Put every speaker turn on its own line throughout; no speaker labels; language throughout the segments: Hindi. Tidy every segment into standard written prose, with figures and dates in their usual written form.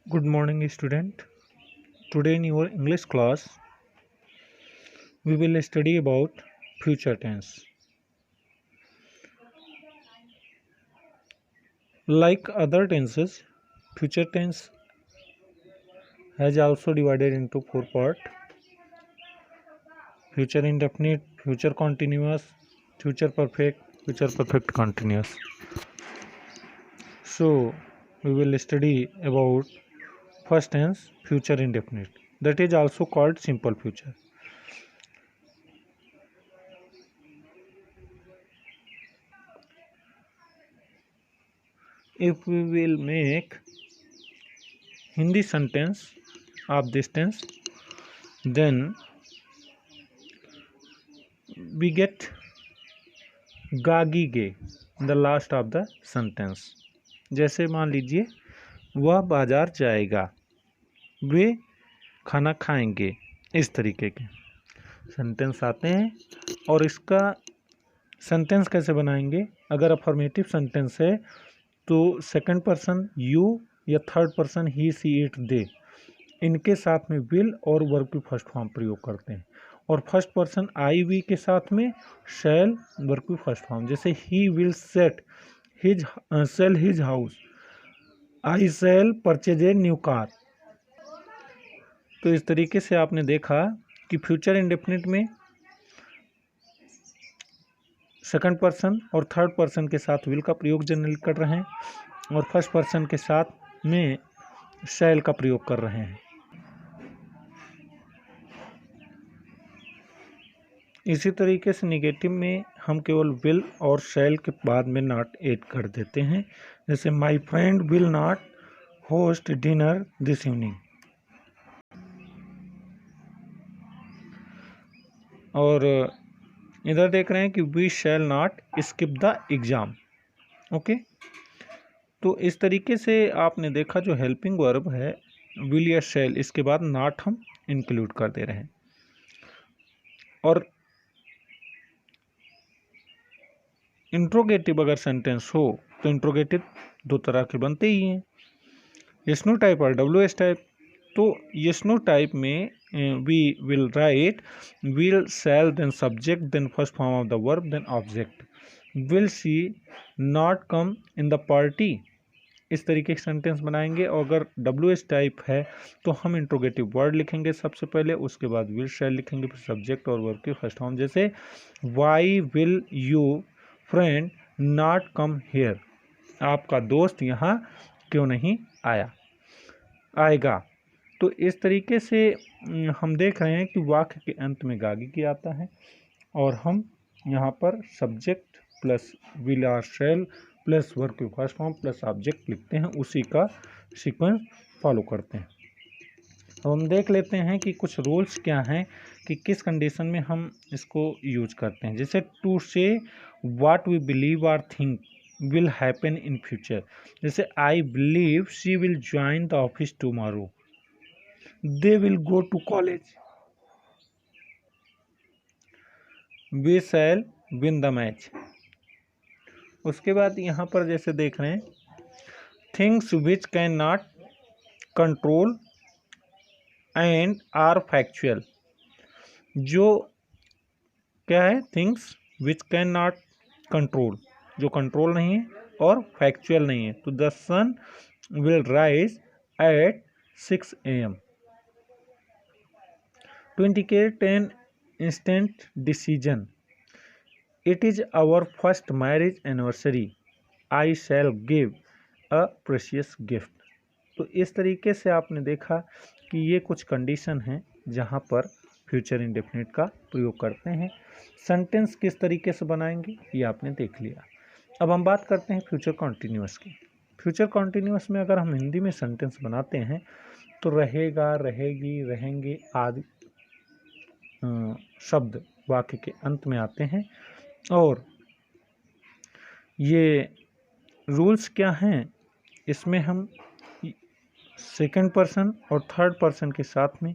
Good morning, student. Today in your English class, we will study about future tense. Like other tenses, future tense has also divided into four parts: future indefinite, future continuous, future perfect continuous. So, we will study about first tense, future indefinite. That is also called simple future. If we will make Hindi sentence of this tense, then we get गागीगे the last of the sentence. जैसे मान लीजिए वह बाजार जाएगा, वे खाना खाएंगे, इस तरीके के सेंटेंस आते हैं। और इसका सेंटेंस कैसे बनाएंगे? अगर अफर्मेटिव सेंटेंस है तो सेकंड पर्सन यू या third person he see it they, इनके साथ में विल और वर्ब की फर्स्ट फॉर्म प्रयोग करते हैं। और फर्स्ट पर्सन आई वी के साथ में शैल वर्ब की फर्स्ट फॉर्म, जैसे ही will sell his house, I shall purchase a new car. तो इस तरीके से आपने देखा कि फ्यूचर इंडेफिनिट में सेकंड पर्सन और थर्ड पर्सन के साथ विल का प्रयोग जनरली कर रहे हैं, और फर्स्ट पर्सन के साथ में शैल का प्रयोग कर रहे हैं। इसी तरीके से निगेटिव में हम केवल विल और शैल के बाद में नॉट ऐड कर देते हैं। जैसे my friend will not host dinner this evening. और इधर देख रहे हैं कि we shall not skip the exam. Okay, तो इस तरीके से आपने देखा जो हेल्पिंग वर्ब है विल या शैल, इसके बाद नॉट हम इंक्लूड कर दे रहे हैं। और इंट्रोगेटिव अगर सेंटेंस हो तो इंट्रोगेटिव दो तरह के बनते ही हैं, यस नो टाइप और डब्ल्यू एस टाइप। तो यस नो टाइप में we will write will shall then subject then first form of the verb then object, will she not come in the party, इस तरीके के सेंटेंस बनाएंगे। और अगर डब्ल्यू एस टाइप है तो हम इंट्रोगेटिव वर्ड लिखेंगे सबसे पहले, उसके बाद विल शैल लिखेंगे, फिर सब्जेक्ट और वर्ब की फर्स्ट फॉर्म। जैसे why will you friend not come here, आपका दोस्त यहाँ क्यों नहीं आएगा। तो इस तरीके से हम देख रहे हैं कि वाक्य के अंत में गागी की आता है, और हम यहाँ पर सब्जेक्ट प्लस विल और शैल प्लस वर्ब की फर्स्ट फॉर्म प्लस ऑब्जेक्ट लिखते हैं, उसी का सीक्वेंस फॉलो करते हैं। अब हम देख लेते हैं कि कुछ रूल्स क्या हैं कि किस कंडीशन में हम इसको यूज करते हैं। जैसे to say what we believe और think will happen in future. जैसे I believe she will join the office tomorrow, they will go to college, we shall win the match. उसके बाद यहाँ पर जैसे देख रहे हैं things which can not control and are factual, जो क्या है things which can not control, जो कंट्रोल नहीं है और फैक्चुअल नहीं है। तो the sun will rise eight 6 AM to indicate an instant decision, it is our first marriage anniversary, I shall give a precious gift. तो इस तरीके से आपने देखा कि ये कुछ कंडीशन हैं जहाँ पर फ्यूचर इंडेफिनिट का प्रयोग करते हैं। सेंटेंस किस तरीके से बनाएंगे ये आपने देख लिया। अब हम बात करते हैं फ्यूचर कॉन्टिन्यूअस की। फ्यूचर कॉन्टिन्यूअस में अगर हम हिंदी में सेंटेंस बनाते हैं तो रहेगा, रहेगी, रहेंगे आदि शब्द वाक्य के अंत में आते हैं। और ये रूल्स क्या हैं, इसमें हम सेकंड पर्सन और थर्ड पर्सन के साथ में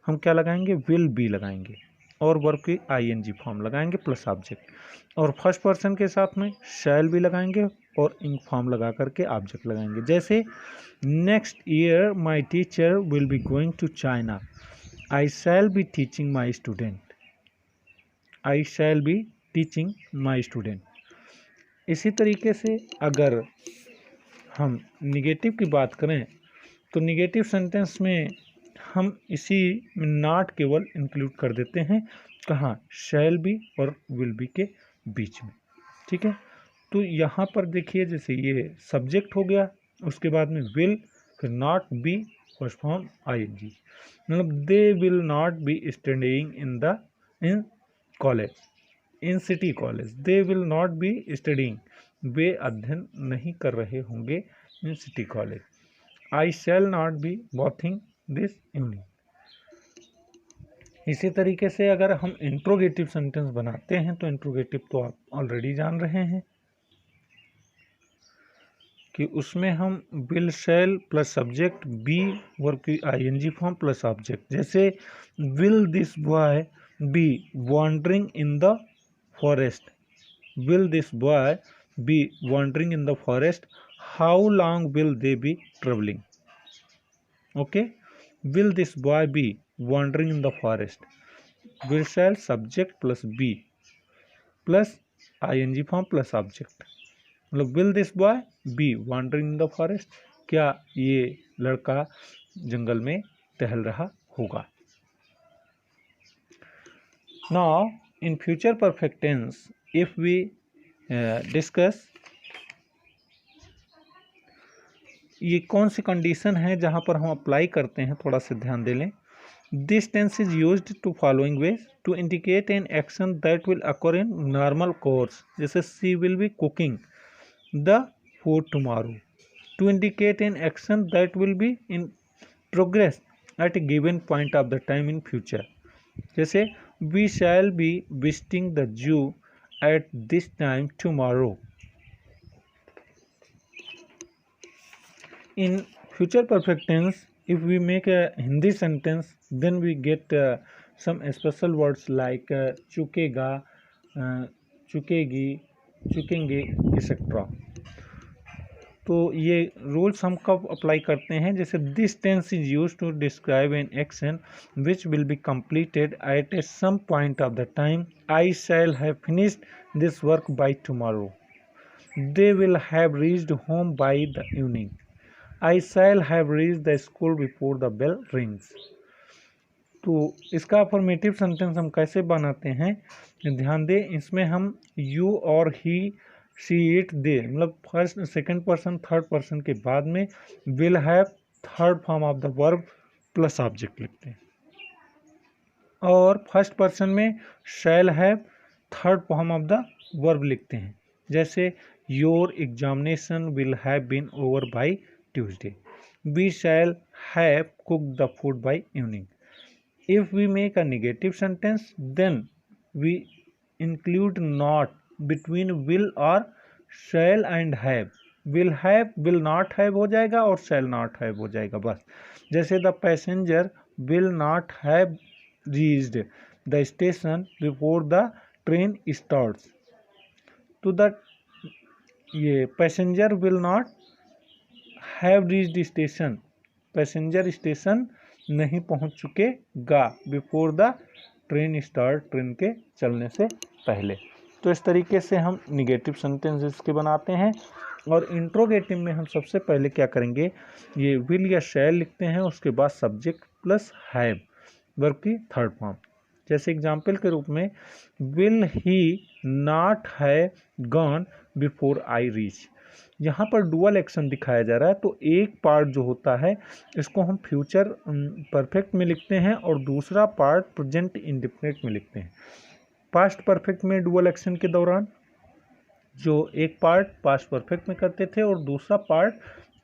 हम क्या लगाएंगे, विल बी लगाएंगे। और वर्ब की आईएनजी फॉर्म लगाएंगे प्लस ऑब्जेक्ट, और फर्स्ट पर्सन के साथ में शैल भी लगाएंगे और इंक फॉर्म लगा करके ऑब्जेक्ट लगाएंगे। जैसे next year my teacher will be going to China, I shall be teaching my student, I shall be teaching my student. इसी तरीके से अगर हम निगेटिव की बात करें तो निगेटिव सेंटेंस में हम इसी में नॉट केवल इंक्लूड कर देते हैं, कहाँ, शैल बी और विल बी के बीच में। ठीक है, तो यहाँ पर देखिए जैसे ये सब्जेक्ट हो गया, उसके बाद में विल, फिर not, be, first form ING, मतलब they will not be studying in college, in city college, they will not be studying, वे अध्ययन नहीं कर रहे होंगे in city college, I shall not be walking this evening. इसी तरीके से अगर हम इंट्रोगेटिव सेंटेंस बनाते हैं तो इंट्रोगेटिव तो आप ऑलरेडी जान रहे हैं कि उसमें हम will shall plus subject, be verb की आईएनजी फॉर्म प्लस ऑब्जेक्ट। जैसे will this boy be wandering in the forest, will this boy be wandering in the forest, how long will they be travelling. Okay, will this boy be wandering in the forest, will shall subject plus be plus ing form plus object, मतलब will this boy be wandering in the forest, क्या ये लड़का जंगल में टहल रहा होगा। Now in future perfect tense if we discuss, ये कौन सी कंडीशन है जहाँ पर हम अप्लाई करते हैं, थोड़ा सा ध्यान दे लें। This tense is used to following ways to indicate an action that will occur in normal course, जैसे she will be cooking the food tomorrow, to indicate an action that will be in progress at a given point of the time in future, जैसे we shall be visiting the zoo at this time tomorrow. In future perfect tense, if we make a Hindi sentence, then we get some special words like चुकेगा, चुकेगी, चुकेंगे, etc. तो ये रूल्स हम कब अप्लाई करते हैं, जैसे this tense is use to describe an action which will be completed at a some point of the time, I shall have finished this work by tomorrow, they will have reached home by the evening, I shall have reached the school before the bell rings। तो इसका अफर्मेटिव सेंटेंस हम कैसे बनाते हैं, ध्यान दें, इसमें हम यू और ही, शी, इट, दे, मतलब first, second person, third person के बाद में will have, third form of the verb plus object लिखते हैं, और फर्स्ट पर्सन में shall have, third form of the verb लिखते हैं। जैसे your examination will have been over by Tuesday, we shall have cooked the food by evening। If we make a negative sentence, then we include not between will or shall and have, will have, will not have हो जाएगा और shall not have हो जाएगा बस। जैसे the passenger will not have reached the station before the train starts, तो the ये passenger will not have reached station, passenger station नहीं पहुंच चुकेगा before the train start, train के चलने से पहले। तो इस तरीके से हम निगेटिव सेंटेंसेस के बनाते हैं। और इंट्रोगेटिव में हम सबसे पहले क्या करेंगे, ये विल या शैल लिखते हैं, उसके बाद सब्जेक्ट प्लस हैव वर्ब की थर्ड फॉर्म। जैसे एग्जाम्पल के रूप में will he not have gone before I reach, यहाँ पर डुअल एक्शन दिखाया जा रहा है, तो एक पार्ट जो होता है इसको हम फ्यूचर परफेक्ट में लिखते हैं और दूसरा पार्ट प्रेजेंट इंडेफिनिट में लिखते हैं। पास्ट परफेक्ट में डुअल एक्शन के दौरान जो एक पार्ट पास्ट परफेक्ट में करते थे और दूसरा पार्ट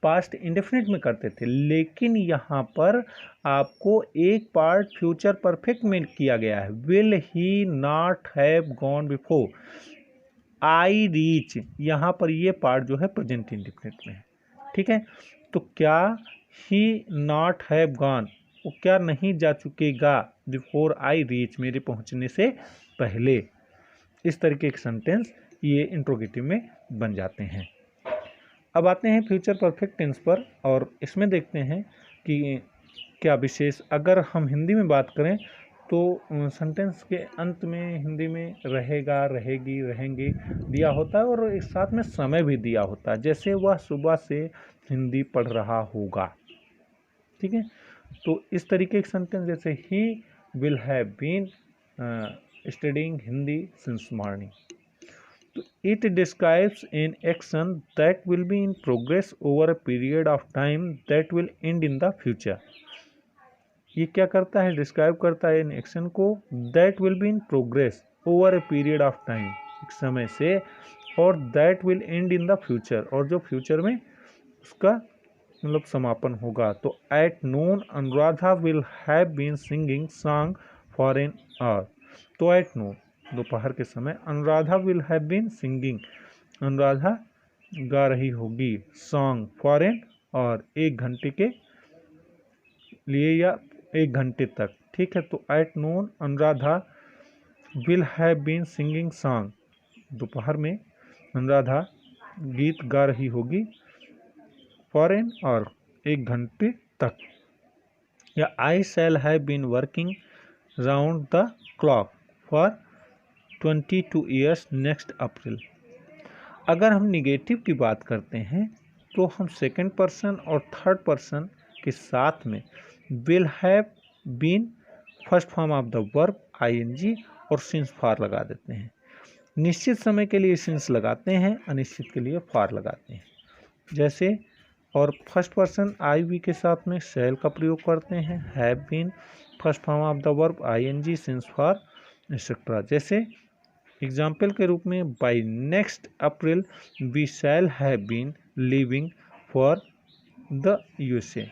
पास्ट इंडेफिनिट में करते थे, लेकिन यहाँ पर आपको एक पार्ट फ्यूचर परफेक्ट में किया गया है। Will he not have gone before I reach, यहाँ पर ये पार्ट जो है प्रेजेंट इंडेफिनिट में है। ठीक है, तो क्या ही नॉट हैव गॉन, वो क्या नहीं जा चुकेगा, बिफोर आई रीच, मेरे पहुंचने से पहले। इस तरीके के सेंटेंस ये इंट्रोगेटिव में बन जाते हैं। अब आते हैं फ्यूचर परफेक्ट टेंस पर, और इसमें देखते हैं कि क्या विशेष, अगर हम हिंदी में बात करें तो सेंटेंस के अंत में हिंदी में रहेगा, रहेगी, रहेंगे दिया होता है, और एक साथ में समय भी दिया होता है, जैसे वह सुबह से हिंदी पढ़ रहा होगा। ठीक है, तो इस तरीके के सेंटेंस जैसे ही will have been studying Hindi since morning, तो it describes an action that will be in progress over a period of time that will end in the future. ये क्या करता है, डिस्क्राइब करता है इन एक्शन को, that will be in progress over a period of time, एक समय से, और that will end in the future, और जो फ्यूचर में उसका मतलब समापन होगा। तो at noon Anuradha will have been singing song for an hour, तो एट नून दोपहर के समय Anuradha will have been singing, Anuradha गा रही होगी, सॉन्ग फॉर एन और एक घंटे के लिए या एक घंटे तक। ठीक है, तो at noon Anuradha will have been singing song, दोपहर में अनुराधा गीत गा रही होगी, फॉर एन और एक घंटे तक। या I shall have been working round the clock for 22 years next April. अगर हम निगेटिव की बात करते हैं तो हम सेकंड पर्सन और थर्ड पर्सन के साथ में will have been first form of the verb ING और सिंस फॉर लगा देते हैं। निश्चित समय के लिए सिंस लगाते हैं, अनिश्चित के लिए फॉर लगाते हैं। जैसे, और फर्स्ट पर्सन आई वी के साथ में शैल का प्रयोग करते हैं, have been first form of the verb ING since for etcetera. जैसे एग्जाम्पल के रूप में, by next April we shall have been living for the USA.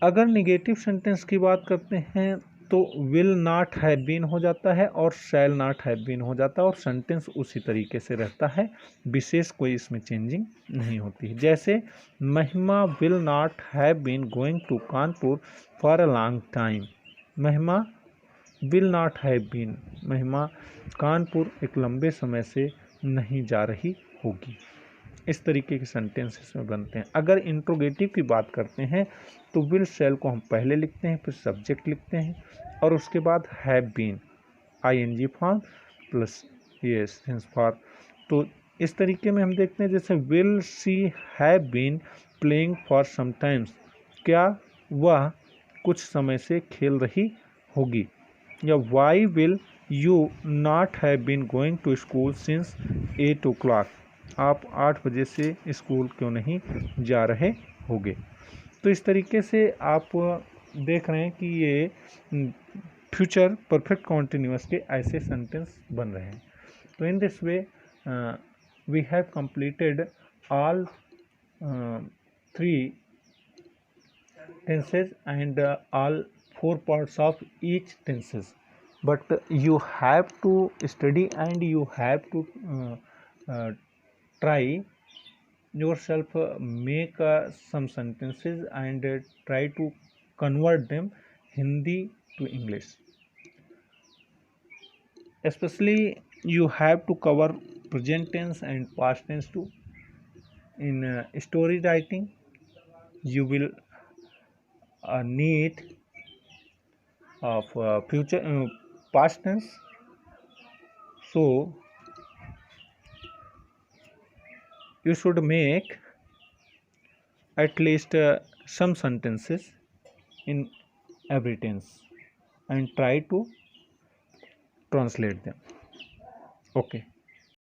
अगर निगेटिव सेंटेंस की बात करते हैं तो विल नॉट हैव बीन हो जाता है और शैल नॉट हैव बीन हो जाता है, और सेंटेंस उसी तरीके से रहता है, विशेष कोई इसमें चेंजिंग नहीं होती है। जैसे, Mahima will not have been going to Kanpur for a long time, Mahima will not have been, Mahima Kanpur एक लंबे समय से नहीं जा रही होगी। इस तरीके के सेंटेंस इसमें बनते हैं। अगर इंट्रोगेटिव की बात करते हैं तो विल शैल को हम पहले लिखते हैं, फिर सब्जेक्ट लिखते हैं, और उसके बाद have been ING form plus ये सिंस फॉर। तो इस तरीके में हम देखते हैं, जैसे will she have been playing for some times, क्या वह कुछ समय से खेल रही होगी। या why will you not have been going to school since 8 o'clock, आप 8 बजे से स्कूल क्यों नहीं जा रहे होगे। तो इस तरीके से आप देख रहे हैं कि ये फ्यूचर परफेक्ट कॉन्टिन्यूअस के ऐसे सेंटेंस बन रहे हैं। तो in this way we have completed all 3 tenses and all 4 parts of each tenses, but you have to study and you have to try yourself, make some sentences and try to convert them Hindi to English. Especially you have to cover present tense and past tense too. In story writing you will need of future past tense, so you should make at least some sentences in every tense and try to translate them. Okay.